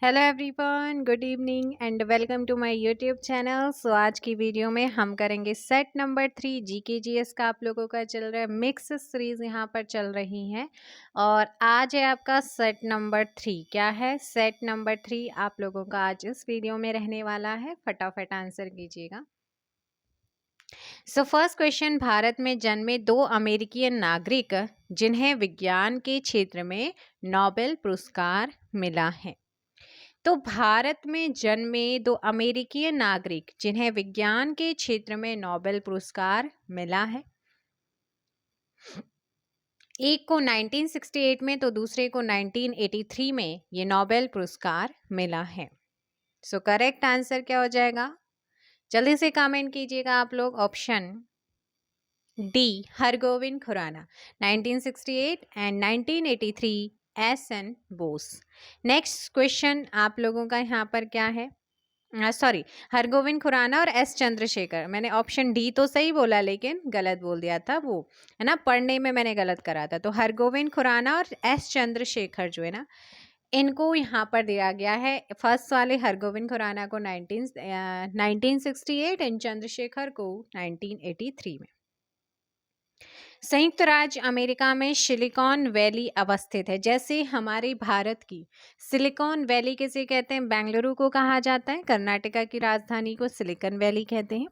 Hello everyone, good evening and welcome to my YouTube channel. So आज की video में हम करेंगे सेट नंबर 3 जीके जीएस का। आप लोगों का चल रहा है मिक्स सीरीज, यहाँ पर चल रही है और आज है आपका सेट नंबर 3। क्या है सेट नंबर 3? आप लोगों का आज इस वीडियो में रहने वाला है। फटाफट आंसर कीजिएगा। सो फर्स्ट क्वेश्चन, भारत में जन्मे दो अमेरिकी नागरिक जिन्हें विज्ञान के क्षेत्र में नोबेल पुरस्कार मिला है। तो भारत में जन्मे दो अमेरिकी नागरिक जिन्हें विज्ञान के क्षेत्र में नोबेल पुरस्कार मिला है। एक को 1968 में तो दूसरे को 1983 में ये नोबेल पुरस्कार मिला है। सो करेक्ट आंसर क्या हो जाएगा? जल्दी से कमेंट कीजिएगा आप लोग। Option D, Hargobind Khorana, 1968 and 1983 S N. Bose. Next question आप लोगों का यहाँ पर क्या है? सॉरी, हरगोविंद खुराना और एस चंद्रशेखर। मैंने ऑप्शन डी तो सही बोला लेकिन गलत बोल दिया था, वो है ना, पढ़ने में मैंने गलत करा था। तो हरगोविंद खुराना और एस चंद्रशेखर जो है ना, इनको यहाँ पर दिया गया है। फर्स्ट वाले हरगोविंद खुराना को 1968 एंड चंद्रशेखर को 1983 में। संयुक्त राज्य अमेरिका में सिलिकॉन वैली अवस्थित है। जैसे हमारे भारत की सिलिकॉन वैली किसे कहते हैं? बेंगलुरु को कहा जाता है। कर्नाटका की राजधानी को सिलिकॉन वैली कहते हैं।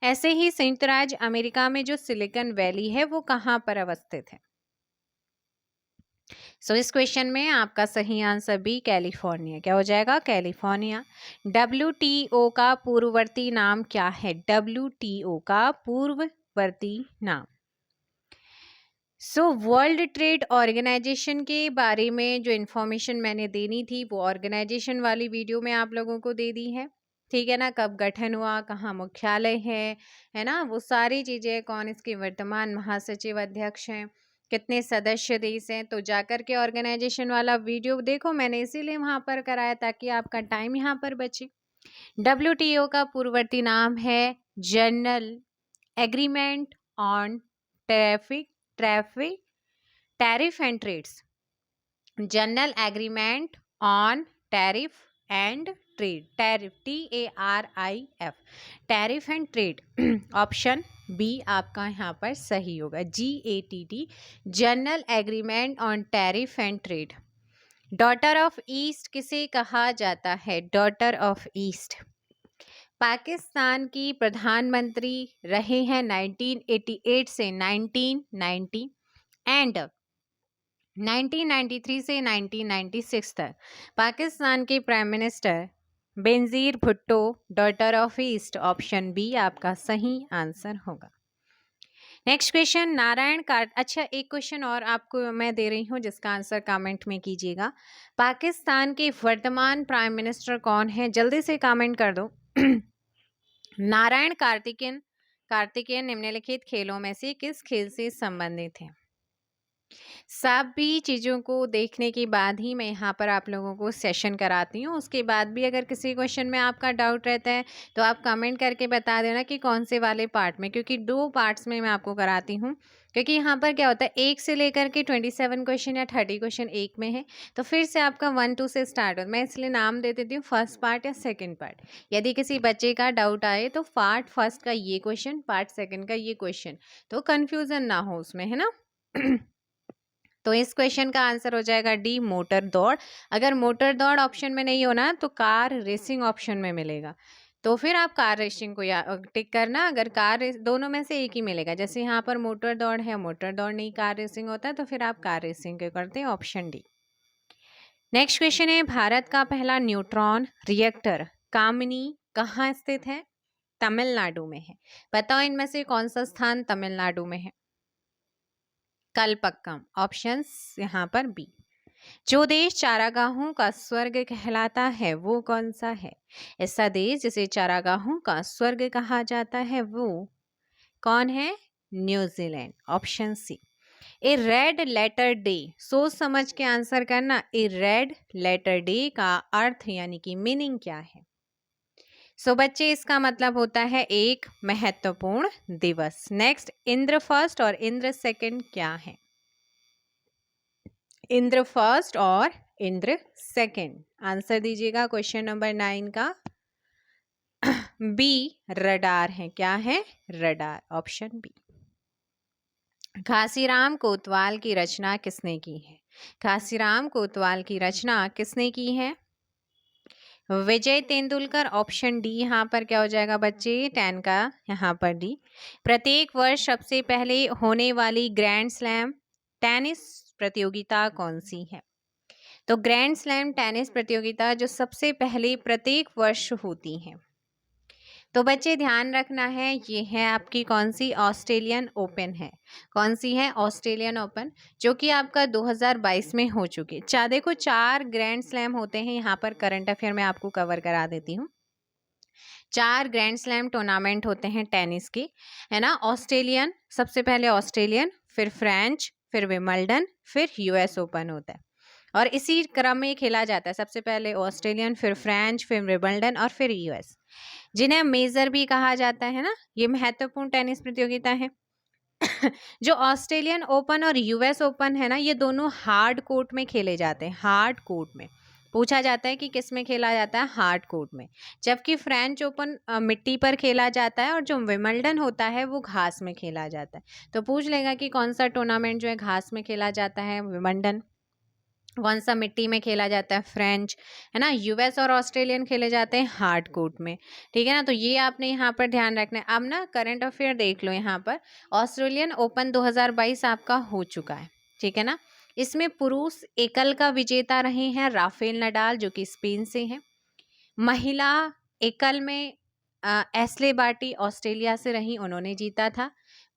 ऐसे ही संयुक्त राज्य अमेरिका में जो सिलिकॉन वैली है वो कहाँ पर अवस्थित है? सो इस क्वेश्चन में आपका सही आंसर बी, कैलिफोर्निया। क्या हो जाएगा? कैलिफोर्निया। WTO का पूर्ववर्ती नाम क्या है? WTO का पूर्ववर्ती नाम। वर्ल्ड ट्रेड ऑर्गेनाइजेशन के बारे में जो इन्फॉर्मेशन मैंने देनी थी वो ऑर्गेनाइजेशन वाली वीडियो में आप लोगों को दे दी है। ठीक है ना? कब गठन हुआ, कहाँ मुख्यालय है ना, वो सारी चीज़ें, कौन इसके वर्तमान महासचिव अध्यक्ष हैं, कितने सदस्य देश हैं, तो जाकर के ऑर्गेनाइजेशन वाला वीडियो देखो। मैंने इसीलिए वहाँ पर कराया ताकि आपका टाइम यहाँ पर बचे। WTO का पूर्ववर्ती नाम है general agreement on tariff and trades. General agreement on tariff and trade, tariff TARIF, tariff and trade. Option B आपका यहाँ पर सही होगा, GATT, general agreement on tariff and trade. Daughter of east किसे कहा जाता है? डॉटर ऑफ ईस्ट पाकिस्तान की प्रधानमंत्री रहे हैं 1988 से 1990 एंड 1993 से 1996 तक पाकिस्तान के prime minister Benazir Bhutto daughter of east. Option B आपका सही आंसर होगा। नेक्स्ट क्वेश्चन, नारायण कार्ट। अच्छा, एक क्वेश्चन और आपको मैं दे रही हूँ जिसका आंसर कमेंट में कीजिएगा। पाकिस्तान के वर्तमान प्राइम मिनिस्टर कौन है? जल्दी से कमेंट कर दो। नारायण कार्तिकेयन निम्नलिखित खेलों में से किस खेल से संबंधित है? सभी चीज़ों को देखने के बाद ही मैं यहाँ पर आप लोगों को सेशन कराती हूँ। उसके बाद भी अगर किसी क्वेश्चन में आपका डाउट रहता है तो आप कमेंट करके बता देना कि कौन से वाले पार्ट में, क्योंकि 2 पार्ट्स में मैं आपको कराती हूँ। क्योंकि यहाँ पर क्या होता है, 1 से लेकर के 27 क्वेश्चन या 30 क्वेश्चन एक में है, तो फिर से आपका 1-2 से स्टार्ट हो। मैं इसलिए नाम दे देती हूँ फर्स्ट पार्ट या सेकेंड पार्ट। यदि किसी बच्चे का डाउट आए तो पार्ट फर्स्ट का ये क्वेश्चन, पार्ट सेकेंड का ये क्वेश्चन, तो कन्फ्यूज़न ना हो उसमें, है ना। तो इस क्वेश्चन का आंसर हो जाएगा डी, मोटर दौड़। अगर मोटर दौड़ ऑप्शन में नहीं होना तो कार रेसिंग ऑप्शन में मिलेगा, तो फिर आप कार रेसिंग को टिक करना। अगर दोनों में से एक ही मिलेगा, जैसे यहाँ पर मोटर दौड़ है, मोटर दौड़ नहीं कार रेसिंग होता है, तो फिर आप कार रेसिंग को करते हैं, ऑप्शन डी। नेक्स्ट क्वेश्चन है, भारत का पहला न्यूट्रॉन रिएक्टर कामिनी कहाँ स्थित है? तमिलनाडु में है। बताओ इनमें से कौन सा स्थान तमिलनाडु में है? कलपक्कम। ऑप्शंस यहाँ पर बी। जो देश चारागाहों का स्वर्ग कहलाता है वो कौन सा है? ऐसा देश जिसे चारागाहों का स्वर्ग कहा जाता है वो कौन है? New Zealand. Option C. A red letter day, सोच समझ के आंसर करना। ए रेड लेटर डे का अर्थ यानी कि मीनिंग क्या है? बच्चे, इसका मतलब होता है एक महत्वपूर्ण दिवस। नेक्स्ट, इंद्र फर्स्ट और इंद्र सेकंड क्या है? इंद्र फर्स्ट और इंद्र सेकंड। आंसर दीजिएगा क्वेश्चन नंबर 9 का। बी रडार है। क्या है? Radar, option B. घासीराम कोतवाल की रचना किसने की है? घासीराम कोतवाल की रचना किसने की है? विजय तेंदुलकर, ऑप्शन डी। यहाँ पर क्या हो जाएगा बच्चे? 10 का यहाँ पर डी। प्रत्येक वर्ष सबसे पहले होने वाली ग्रैंड स्लैम टेनिस प्रतियोगिता कौन सी है? तो ग्रैंड स्लैम टेनिस प्रतियोगिता जो सबसे पहले प्रत्येक वर्ष होती है, तो बच्चे ध्यान रखना है, ये है आपकी कौन सी? ऑस्ट्रेलियन ओपन है। कौन सी है? ऑस्ट्रेलियन ओपन, जो कि आपका 2022 में हो चुकी है। देखो 4 ग्रैंड स्लैम होते हैं। यहाँ पर करंट अफेयर में आपको कवर करा देती हूँ। 4 ग्रैंड स्लैम टूर्नामेंट होते हैं टेनिस के, है ना। ऑस्ट्रेलियन, सबसे पहले ऑस्ट्रेलियन, फिर फ्रेंच, फिर विंबलडन, फिर यूएस ओपन होता है। और इसी क्रम में खेला जाता है। सबसे पहले ऑस्ट्रेलियन, फिर फ्रेंच, फिर विंबलडन और फिर यूएस, जिन्हें मेजर भी कहा जाता है ना। ये महत्वपूर्ण टेनिस प्रतियोगिता है। जो ऑस्ट्रेलियन ओपन और यूएस ओपन है ना, ये दोनों हार्ड कोर्ट में खेले जाते हैं। हार्ड कोर्ट में पूछा जाता है कि किस में खेला जाता है? हार्ड कोर्ट में। जबकि फ्रेंच ओपन मिट्टी पर खेला जाता है और जो विंबलडन होता है वो घास में खेला जाता है। तो पूछ लेगा कि कौन सा टूर्नामेंट जो है घास में खेला जाता है? विंबलडन। कौन सा मिट्टी में खेला जाता है? फ्रेंच, है ना। यूएस और ऑस्ट्रेलियन खेले जाते हैं हार्ड कोर्ट में, ठीक है ना। तो ये आपने यहाँ पर ध्यान रखना है। अब ना करंट अफेयर देख लो। यहाँ पर ऑस्ट्रेलियन ओपन 2022 आपका हो चुका है, ठीक है ना। इसमें पुरुष एकल का विजेता रहे हैं राफेल नडाल, जो कि स्पेन से हैं। महिला एकल में एस्ले बार्टी ऑस्ट्रेलिया से रही, उन्होंने जीता था।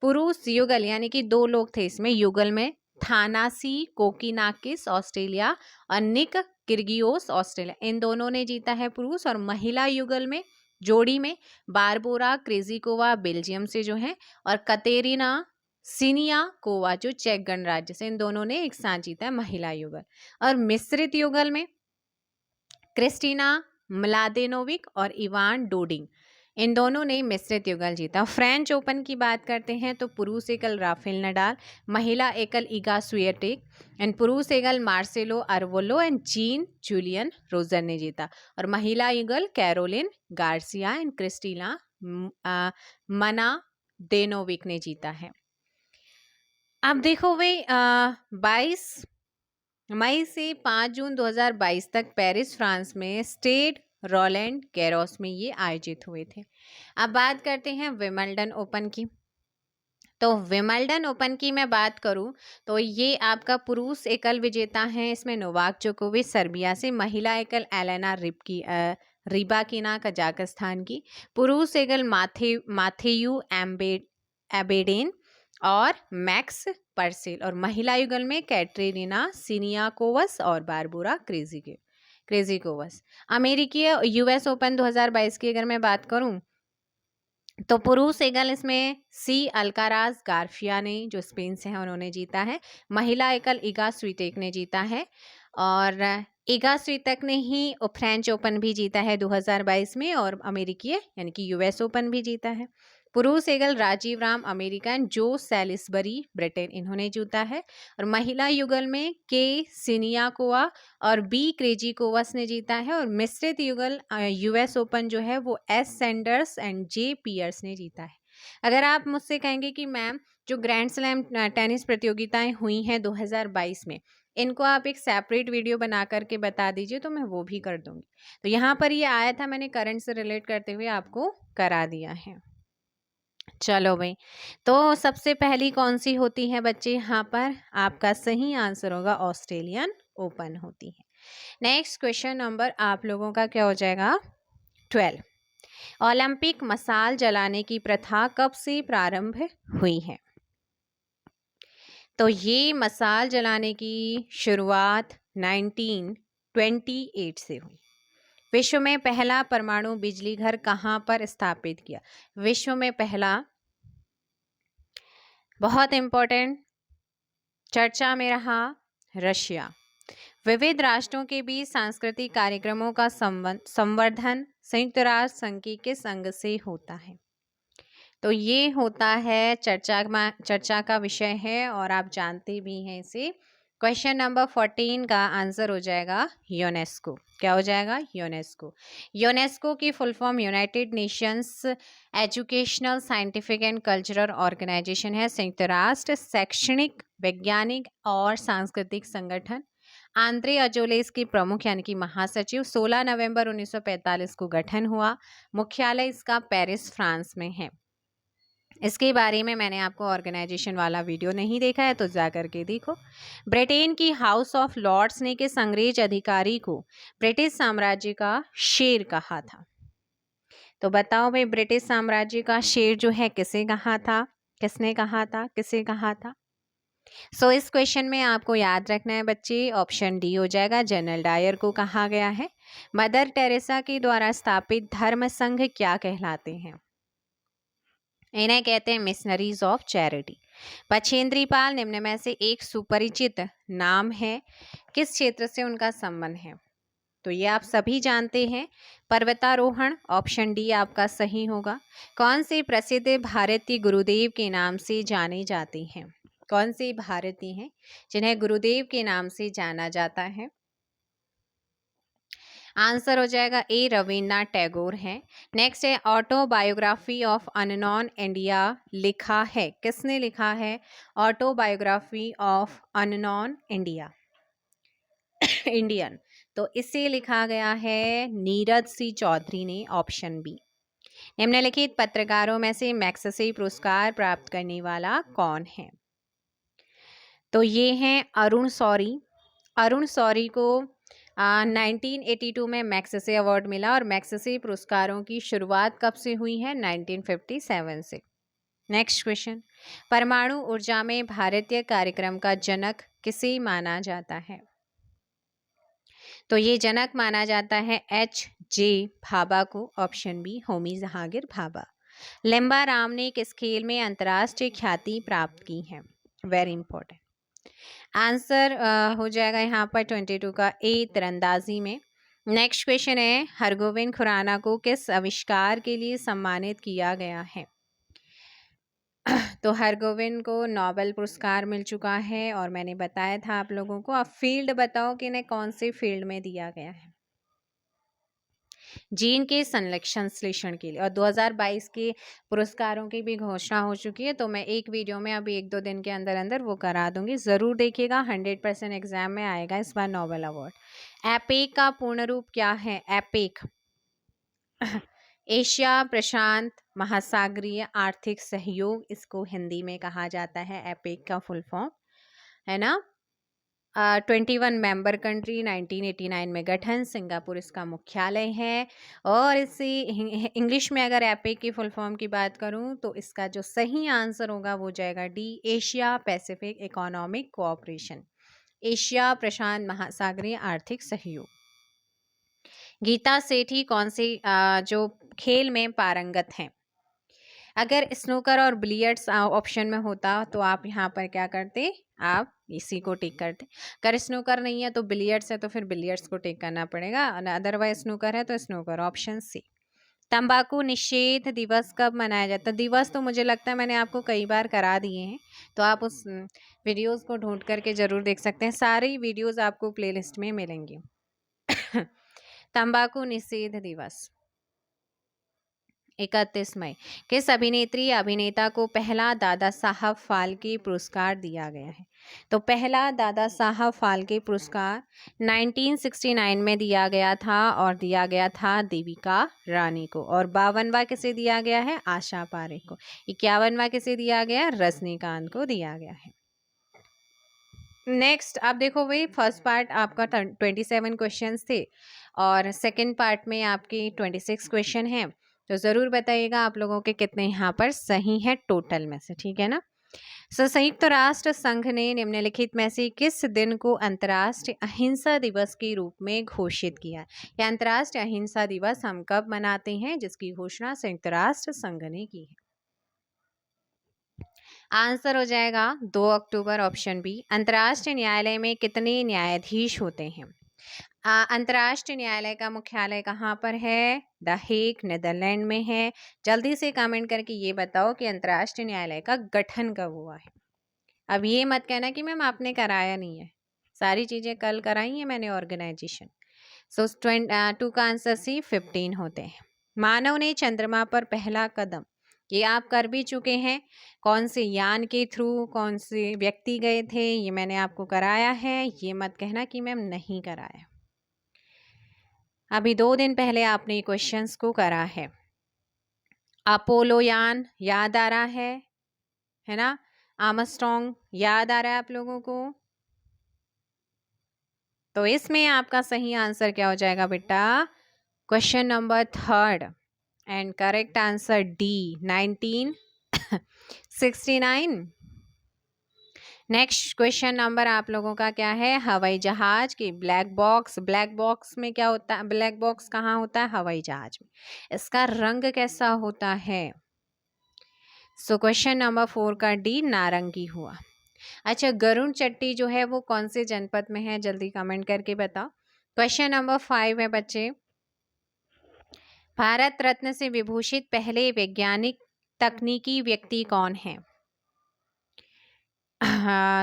पुरुष युगल, यानी कि 2 लोग थे इसमें युगल में, थानासी कोकिनाकिस ऑस्ट्रेलिया और निक किर्गियोस ऑस्ट्रेलिया, इन दोनों ने जीता है पुरुष। और महिला युगल में जोड़ी में बारबोरा क्रेजिकोवा बेल्जियम से जो है, और कतेरिना सिनियाकोवा जो चेक गणराज्य से, इन दोनों ने एक साथ जीता है महिला युगल। और मिश्रित युगल में क्रिस्टीना म्लादेनोविक और इवान डोडिंग, इन दोनों ने मिश्रित युगल जीता। फ्रेंच ओपन की बात करते हैं तो पुरुष एकल राफेल नडाल, महिला एकल इगा स्विएटेक एंड पुरुष एकल Marcelo Arevalo and Jean Julien Rojer ने जीता। और महिला युगल कैरोलिन गार्सिया एंड क्रिस्टीना मना डेनोविक ने जीता है। अब देखो भाई 22 मई से 5 जून 2022 तक पेरिस फ्रांस में स्टेड रोलैंड गैरोस में ये आयोजित हुए थे। अब बात करते हैं विंबलडन ओपन की। तो विंबलडन ओपन की मैं बात करूं तो ये आपका पुरुष एकल विजेता हैं, इसमें नोवाक जोकोविच सर्बिया से, महिला एकल एलेना रिबाकिना कजाकिस्तान की, पुरुष एकल माथेयू एबेडेन और मैक्स परसेल, और महिला युगल में कैटरीना सिनियाकोवस और बारबोरा क्रेजिकोवस। अमेरिकी यूएस ओपन 2022 की अगर मैं बात करूं तो पुरुष एकल इसमें सी अल्काराज गार्फिया ने, जो स्पेन से हैं, उन्होंने जीता है। महिला एकल इगा स्वीटेक ने जीता है, और इगा स्वीटेक ने ही फ्रेंच ओपन भी जीता है 2022 में, और अमेरिकी यानी कि यूएस ओपन भी जीता है। पुरुष एकल राजीव राम अमेरिकन, जो सैलिसबरी ब्रिटेन, इन्होंने जीता है। और महिला युगल में के सिनियाकोवा और बी क्रेजिकोवस ने जीता है। और मिश्रित युगल यूएस ओपन जो है वो S Sanders and J Pierce ने जीता है। अगर आप मुझसे कहेंगे कि मैम जो ग्रैंड स्लैम टेनिस प्रतियोगिताएं हुई हैं 2022 में, इनको आप एक सेपरेट वीडियो बना करके बता दीजिए तो मैं वो भी कर दूंगी। तो यहाँ पर ये आया था, मैंने करंट से रिलेट करते हुए आपको करा दिया है। चलो भाई, तो सबसे पहली कौन सी होती है बच्चे? यहाँ पर आपका सही आंसर होगा ऑस्ट्रेलियन ओपन होती है। नेक्स्ट क्वेश्चन नंबर आप लोगों का क्या हो जाएगा? 12। ओलंपिक मसाल जलाने की प्रथा कब से प्रारंभ हुई है? तो ये मसाल जलाने की शुरुआत 1928 से हुई। विश्व में पहला परमाणु बिजली घर कहाँ पर स्थापित किया? विश्व में पहला, बहुत इंपॉर्टेंट, चर्चा में रहा, रशिया। विविध राष्ट्रों के बीच सांस्कृतिक कार्यक्रमों का संवर्धन संयुक्त राष्ट्र संघ के संग से होता है। तो ये होता है चर्चा का विषय है, और आप जानते भी हैं इसे, क्वेश्चन नंबर 14 का आंसर हो जाएगा यूनेस्को। क्या हो जाएगा? यूनेस्को। यूनेस्को की full form United Nations Educational, Scientific and Cultural Organization है। संयुक्त राष्ट्र शैक्षणिक, वैज्ञानिक और सांस्कृतिक संगठन। आंद्रे अजोले इसकी प्रमुख यानी कि महासचिव। 16 नवंबर 1945 को गठन हुआ। मुख्यालय इसका पेरिस, फ्रांस में है। इसके बारे में मैंने आपको ऑर्गेनाइजेशन वाला वीडियो नहीं देखा है तो जा करके देखो। ब्रिटेन की हाउस ऑफ लॉर्ड्स ने किस अंग्रेज अधिकारी को ब्रिटिश साम्राज्य का शेर कहा था? तो बताओ भाई, ब्रिटिश साम्राज्य का शेर जो है किसे कहा था? किसने कहा था? किसे कहा था? इस क्वेश्चन में आपको याद रखना है बच्चे, ऑप्शन डी हो जाएगा, जनरल डायर को कहा गया है। मदर टेरेसा के द्वारा स्थापित धर्म संघ क्या कहलाते हैं? इन्हें कहते हैं missionaries of charity. Bachendri Pal निम्न में से एक सुपरिचित नाम है, किस क्षेत्र से उनका संबंध है? तो ये आप सभी जानते हैं, पर्वतारोहण। ऑप्शन डी आपका सही होगा। कौन से प्रसिद्ध भारतीय गुरुदेव के नाम से जाने जाते हैं? कौन से भारतीय हैं जिन्हें गुरुदेव के नाम से जाना जाता है? आंसर हो जाएगा ए, रविन्द्रनाथ टैगोर हैं। नेक्स्ट है ऑटोबायोग्राफी ऑफ अननोन इंडिया लिखा है, किसने लिखा है? Autobiography of unknown India Indian, तो इसे लिखा गया है नीरज सी चौधरी ने। Option B. निम्नलिखित पत्रकारों में से मैग्सेसे पुरस्कार प्राप्त करने वाला कौन है? तो ये हैं अरुण शौरी। अरुण शौरी को 1982 में मैग्सेसे अवार्ड मिला और मैग्सेसे पुरस्कारों की शुरुआत कब से हुई है? 1957 से। नेक्स्ट क्वेश्चन, परमाणु ऊर्जा में भारतीय कार्यक्रम का जनक किसे माना जाता है? तो ये जनक माना जाता है H.J. भाभा को। Option B, Homi Jahangir Bhabha. लिम्बा राम ने किस खेल में अंतर्राष्ट्रीय ख्याति प्राप्त की है? Very important. आंसर हो जाएगा यहाँ पर 22 का ए, तीरंदाजी में। नेक्स्ट क्वेश्चन है, हरगोविंद खुराना को किस आविष्कार के लिए सम्मानित किया गया है? तो हरगोविंद को नोबेल पुरस्कार मिल चुका है और मैंने बताया था आप लोगों को। अब फील्ड बताओ कि इन्हें कौन से फील्ड में दिया गया है? जीन के संश्लेषण के लिए। और 2022 के पुरस्कारों की भी घोषणा हो चुकी है, तो मैं एक वीडियो में अभी 1-2 दिन के अंदर अंदर वो करा दूंगी, ज़रूर देखिएगा। 100% एग्जाम में आएगा इस बार नोबेल अवार्ड। एपेक का पूर्ण रूप क्या है? एपेक एशिया प्रशांत महासागरीय आर्थिक सहयोग, इसको हिंदी में कहा जाता है। एपेक का फुल फॉर्म है ना। 21 मेंबर कंट्री, 1989 में गठन, सिंगापुर इसका मुख्यालय है। और इसी इंग्लिश में अगर एपेक की फुल फॉर्म की बात करूं तो इसका जो सही आंसर होगा वो जाएगा D, Asia Pacific economic cooperation, Asia प्रशांत महासागरीय आर्थिक सहयोग। गीता सेठी कौन से जो खेल में पारंगत हैं? अगर स्नूकर और बिलियर्ड्स ऑप्शन में होता तो आप यहाँ पर क्या करते? आप इसी को टिक करते। अगर स्नूकर नहीं है तो बिलियर्ड्स है तो फिर बिलियर्ड्स को टिक करना पड़ेगा, अदरवाइज स्नूकर है तो स्नूकर। Option C. तंबाकू निषेध दिवस कब मनाया जाता है? दिवस तो मुझे लगता है मैंने आपको कई बार करा दिए हैं, तो आप उस वीडियोस को ढूंढ करके ज़रूर देख सकते हैं। सारी वीडियोस आपको प्लेलिस्ट में मिलेंगी। तंबाकू निषेध दिवस 31 मई। किस अभिनेत्री अभिनेता को पहला दादा साहब फाल्के पुरस्कार दिया गया है? तो पहला दादा साहब फाल्के पुरस्कार 1969 में दिया गया था और दिया गया था देविका रानी को। और 52वां किसे दिया गया है? आशा पारेख को। 51वां किसे दिया गया? रजनीकांत को दिया गया है। नेक्स्ट आप देखो भाई, फर्स्ट पार्ट आपका 27 क्वेश्चन थे और सेकंड पार्ट में आपकी 26 क्वेश्चन हैं, तो ज़रूर बताइएगा आप लोगों के कितने यहाँ पर सही हैं टोटल में से, ठीक है ना। संयुक्त राष्ट्र संघ ने निम्नलिखित में से किस दिन को अंतर्राष्ट्रीय अहिंसा दिवस के रूप में घोषित किया? या अंतर्राष्ट्रीय अहिंसा दिवस हम कब मनाते हैं, जिसकी घोषणा संयुक्त राष्ट्र संघ ने की है? आंसर हो जाएगा 2 अक्टूबर। Option B. अंतर्राष्ट्रीय न्यायालय में कितने न्यायाधीश होते हैं? अंतर्राष्ट्रीय न्यायालय का मुख्यालय कहाँ पर है? द हेग, नीदरलैंड में है। जल्दी से कमेंट करके ये बताओ कि अंतर्राष्ट्रीय न्यायालय का गठन कब हुआ है। अब ये मत कहना कि मैम आपने कराया नहीं है, सारी चीज़ें कल कराई है मैंने ऑर्गेनाइजेशन। सो 2 का आंसर सी 15 होते हैं। मानव ने चंद्रमा पर पहला कदम, ये आप कर भी चुके हैं। कौन से यान के थ्रू, कौन से व्यक्ति गए थे, ये मैंने आपको कराया है। ये मत कहना कि मैम नहीं कराया। अभी 2 दिन पहले आपने क्वेश्चंस को करा है। अपोलो यान याद आ रहा है ना? आर्मस्ट्रॉन्ग याद आ रहा है आप लोगों को? तो इसमें आपका सही आंसर क्या हो जाएगा बेटा? Question number 3 and correct answer D 1969। Next question number आप लोगों का क्या है? हवाई जहाज की ब्लैक बॉक्स। ब्लैक बॉक्स में क्या होता है? ब्लैक बॉक्स कहाँ होता है? हवाई जहाज में। इसका रंग कैसा होता है? सो क्वेश्चन नंबर 4 का डी नारंगी हुआ। अच्छा, गरुड़ चट्टी जो है वो कौन से जनपद में है? जल्दी कमेंट करके बताओ। क्वेश्चन नंबर 5 है बच्चे, भारत रत्न से विभूषित पहले वैज्ञानिक तकनीकी व्यक्ति कौन है?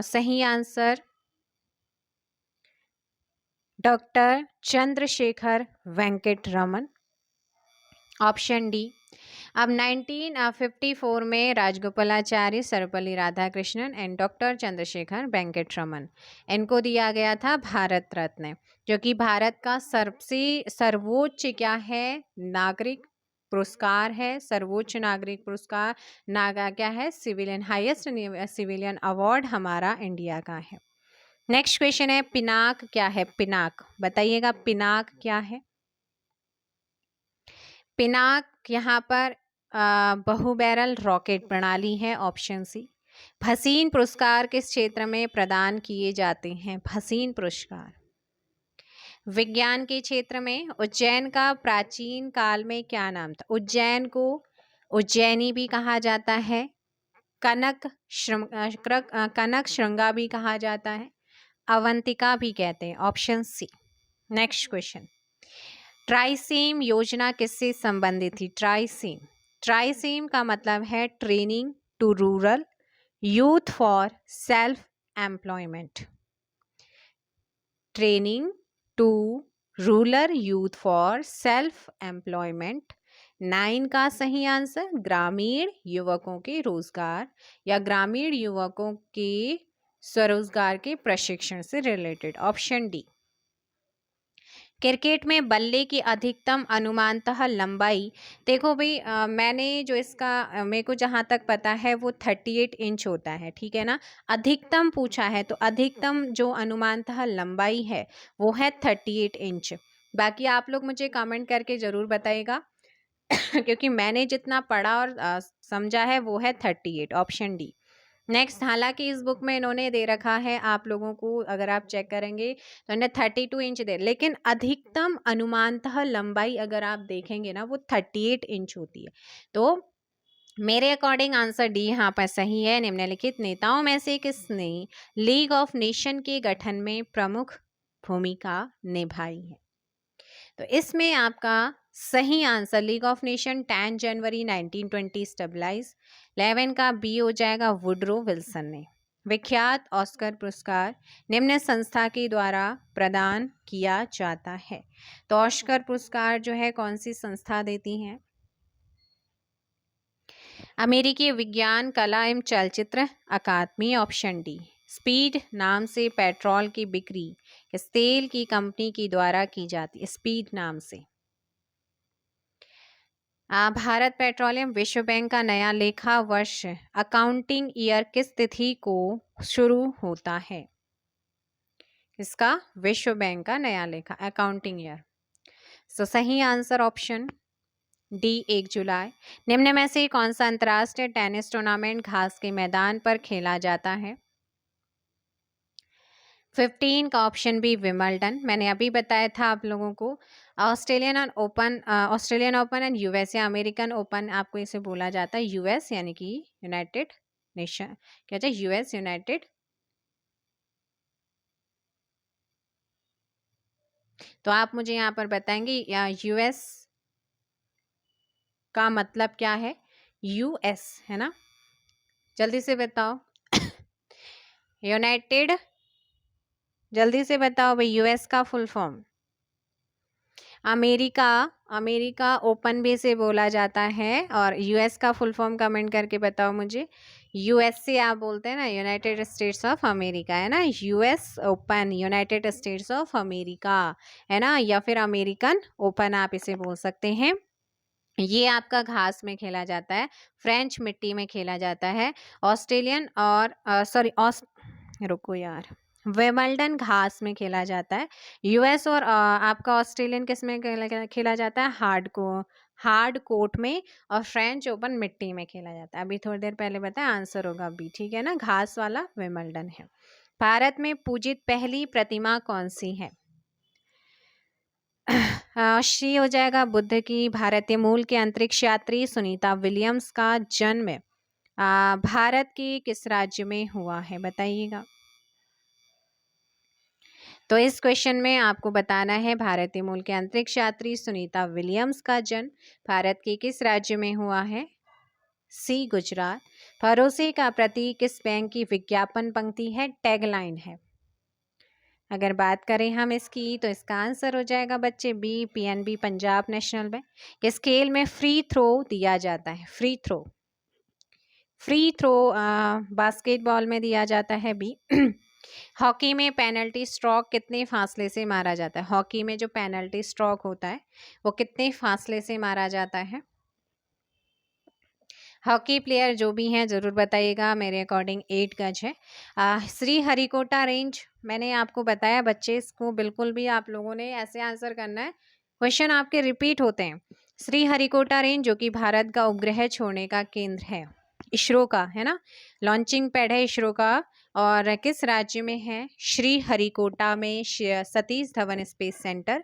सही answer doctor Chandrashekhar Venkata Raman, option D. अब 1954 में राजगोपालाचारी, सर्वपल्ली राधाकृष्णन एंड डॉक्टर चंद्रशेखर वेंकट रमन, इनको दिया गया था भारत रत्न, जो कि भारत का सबसे सर्वोच्च क्या है? नागरिक पुरस्कार है। सर्वोच्च नागरिक पुरस्कार नागा क्या है? सिविलियन, हाईएस्ट सिविलियन अवार्ड हमारा इंडिया का है। नेक्स्ट क्वेश्चन है, पिनाक क्या है? पिनाक बताइएगा, पिनाक क्या है? पिनाक यहाँ पर बहु बैरल रॉकेट प्रणाली है, ऑप्शन सी। भसीन पुरस्कार किस क्षेत्र में प्रदान किए जाते हैं? भसीन पुरस्कार विज्ञान के क्षेत्र में। उज्जैन का प्राचीन काल में क्या नाम था? उज्जैन को उज्जैनी भी कहा जाता है, कनक श्रृंगा भी कहा जाता है, अवंतिका भी कहते हैं, option C. Next question, TRYSEM योजना किससे संबंधित थी? ट्राइसेम, ट्राइसेम का मतलब है training to rural youth for self employment. Training to rural youth for self employment. 9 का सही आंसर ग्रामीण युवकों के रोजगार या ग्रामीण युवकों के स्वरोजगार के प्रशिक्षण से रिलेटेड, ऑप्शन डी। क्रिकेट में बल्ले की अधिकतम अनुमानतः लंबाई, देखो भाई मैंने जो इसका मेरे को जहाँ तक पता है वो 38 इंच होता है, ठीक है ना? अधिकतम पूछा है तो अधिकतम जो अनुमानतः लंबाई है वो है 38 इंच। बाकी आप लोग मुझे कमेंट करके ज़रूर बताइएगा क्योंकि मैंने जितना पढ़ा और समझा है वो है 38, ऑप्शन डी। नेक्स्ट, हालांकि इस बुक में इन्होंने दे रखा है आप लोगों को, अगर आप चेक करेंगे तो इन्हें 32 इंच दे, लेकिन अधिकतम अनुमानतः लंबाई अगर आप देखेंगे ना वो 38 इंच होती है। तो मेरे अकॉर्डिंग आंसर डी यहाँ पर सही है। निम्नलिखित नेताओं में से किसने लीग ऑफ नेशन के गठन में प्रमुख भूमिका निभाई है? तो इसमें आपका सही आंसर लीग ऑफ नेशन 10 जनवरी 1920 स्टेबलाइज। 11 का बी हो जाएगा वुडरो विल्सन ने। विख्यात ऑस्कर पुरस्कार निम्न संस्था के द्वारा प्रदान किया जाता है। तो ऑस्कर पुरस्कार जो है कौन सी संस्था देती है? अमेरिकी विज्ञान कला एवं चलचित्र अकादमी, ऑप्शन डी। स्पीड नाम से पेट्रोल की बिक्री किस तेल की कंपनी के द्वारा की जाती है? स्पीड नाम से। भारत पेट्रोलियम विश्व बैंक का नया लेखा वर्ष अकाउंटिंग ईयर किस तिथि को शुरू होता है? इसका विश्व बैंक का नया लेखा अकाउंटिंग ईयर। सो सही आंसर ऑप्शन डी 1 जुलाई। निम्न में से कौन सा अंतर्राष्ट्रीय टेनिस टूर्नामेंट घास के मैदान पर खेला जाता है? 15 का ऑप्शन बी विंबलडन। मैंने अभी बताया था आप लोगों को। ऑस्ट्रेलियन ओपन एंड यूएस या अमेरिकन ओपन आपको इसे बोला जाता है। यूएस यानी कि यूनाइटेड नेशन, क्या होता है? US United. तो आप मुझे यहाँ पर बताएंगे यूएस का मतलब क्या है? यूएस है ना, जल्दी से बताओ। यूनाइटेड जल्दी से बताओ भाई। यूएस का full form America, America open way से बोला जाता है। और यूएस का फुल फॉर्म कमेंट करके बताओ मुझे। यूएसए आप बोलते हैं ना, यूनाइटेड स्टेट्स ऑफ अमेरिका, है ना। US open, United states of America, है ना, या फिर अमेरिकन ओपन आप इसे बोल सकते हैं। ये आपका घास में खेला जाता है, फ्रेंच मिट्टी में खेला जाता है। ऑस्ट्रेलियन और सॉरी रुको यार, विंबलडन घास में खेला जाता है। यूएस और आपका ऑस्ट्रेलियन किस में खेला जाता है? हार्ड कोर्ट में। और फ्रेंच ओपन मिट्टी में खेला जाता है। अभी थोड़ी देर पहले बताया, आंसर होगा बी, ठीक है ना। घास वाला विंबलडन है। भारत में पूजित पहली प्रतिमा कौन सी है? शी हो जाएगा बुद्ध की। भारतीय मूल के अंतरिक्ष यात्री सुनीता विलियम्स का जन्म भारत के किस राज्य में हुआ है? बताइएगा। तो इस क्वेश्चन में आपको बताना है भारतीय मूल के अंतरिक्ष यात्री सुनीता विलियम्स का जन्म भारत के किस राज्य में हुआ है? सी, गुजरात। भरोसे का प्रतीक किस बैंक की विज्ञापन पंक्ति है, टैगलाइन है? अगर बात करें हम इसकी, तो इसका आंसर हो जाएगा बच्चे B, PNB, Punjab National Bank. किस खेल में फ्री थ्रो दिया जाता है? Free throw, free throw basketball में दिया जाता है, बी। हॉकी में पेनल्टी स्ट्रोक कितने फासले से मारा जाता है? हॉकी में जो पेनल्टी स्ट्रोक होता है वो कितने फासले से मारा जाता है? हॉकी प्लेयर जो भी हैं ज़रूर बताइएगा। मेरे अकॉर्डिंग 8 गज है। श्री हरिकोटा रेंज, मैंने आपको बताया बच्चे, इसको बिल्कुल भी आप लोगों ने ऐसे आंसर करना है, क्वेश्चन आपके रिपीट होते हैं। श्री हरिकोटा रेंज जो कि भारत का उपग्रह छोड़ने का केंद्र है, इसरो का, है ना, लॉन्चिंग पैड है इसरो का। और किस राज्य में है? श्री हरिकोटा में, Satish Dhawan space centre.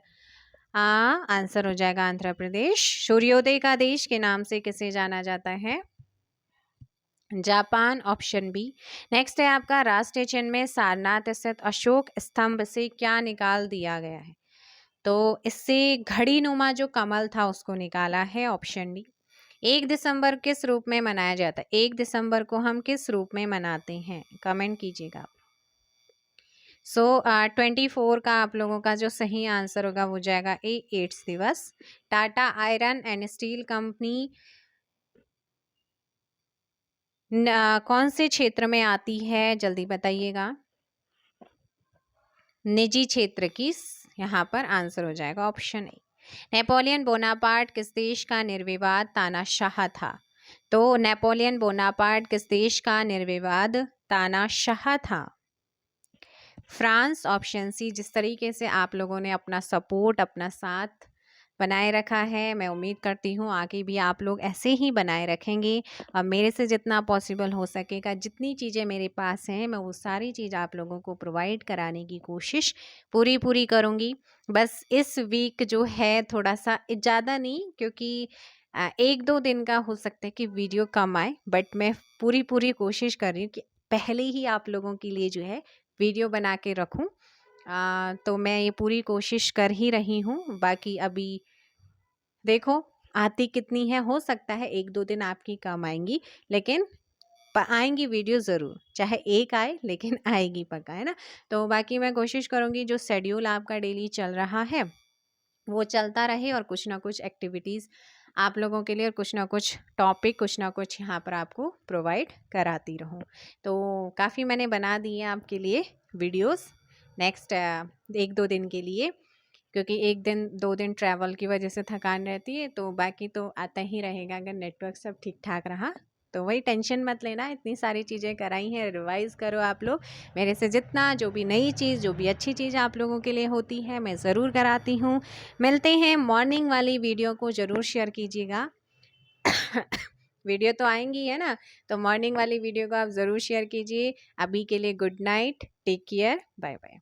Answer हो जाएगा आंध्र प्रदेश। सूर्योदय का देश के नाम से किसे जाना जाता है? Japan, option B. नेक्स्ट है आपका, राष्ट्रीय चिन्ह में सारनाथ स्थित अशोक स्तंभ से क्या निकाल दिया गया है? तो इससे घड़ी नुमा जो कमल था उसको निकाला है, ऑप्शन डी। 1 दिसंबर किस रूप में मनाया जाता है? 1 दिसंबर को हम किस रूप में मनाते हैं? कमेंट कीजिएगा आप। 24 का आप लोगों का जो सही आंसर होगा वो जाएगा ए, एड्स दिवस। Tata iron and steel company कौन से क्षेत्र में आती है? जल्दी बताइएगा। निजी क्षेत्र की, यहाँ पर आंसर हो जाएगा ऑप्शन ए। नेपोलियन बोनापार्ट किस देश का निर्विवाद तानाशाह था? तो नेपोलियन बोनापार्ट किस देश का निर्विवाद तानाशाह था? France, option C. जिस तरीके से आप लोगों ने अपना सपोर्ट, अपना साथ बनाए रखा है, मैं उम्मीद करती हूँ आगे भी आप लोग ऐसे ही बनाए रखेंगे। और मेरे से जितना पॉसिबल हो सकेगा, जितनी चीज़ें मेरे पास हैं, मैं वो सारी चीज़ आप लोगों को प्रोवाइड कराने की कोशिश पूरी करूँगी। बस इस वीक जो है थोड़ा सा ज़्यादा नहीं, क्योंकि 1-2 दिन का हो सकता है कि वीडियो कम आए, बट मैं पूरी कोशिश कर रही हूँ कि पहले ही आप लोगों के लिए जो है वीडियो बना के रखूं। तो मैं ये पूरी कोशिश कर ही रही हूँ। बाकी अभी देखो आती कितनी है, हो सकता है 1-2 दिन आपकी कम आएंगी, लेकिन आएंगी वीडियो ज़रूर, चाहे एक आए लेकिन आएगी पक्का, है ना। तो बाकी मैं कोशिश करूँगी जो शेड्यूल आपका डेली चल रहा है वो चलता रहे, और कुछ ना कुछ एक्टिविटीज़ आप लोगों के लिए, और कुछ ना कुछ टॉपिक, कुछ ना कुछ यहाँ पर आपको प्रोवाइड कराती रहूँ। तो काफ़ी मैंने बना दी है आपके लिए वीडियोस नेक्स्ट 1-2 दिन के लिए, क्योंकि 1 दिन 2 दिन ट्रैवल की वजह से थकान रहती है। तो बाकी तो आता ही रहेगा अगर नेटवर्क सब ठीक ठाक रहा। तो वही टेंशन मत लेना, इतनी सारी चीज़ें कराई हैं, रिवाइज करो आप लोग मेरे से। जितना जो भी नई चीज़, जो भी अच्छी चीज़ आप लोगों के लिए होती है मैं ज़रूर कराती हूँ। मिलते हैं मॉर्निंग वाली वीडियो को ज़रूर शेयर कीजिएगा। वीडियो तो आएंगी, है ना, तो मॉर्निंग वाली वीडियो को आप ज़रूर शेयर कीजिए। अभी के लिए good night, take care, bye bye.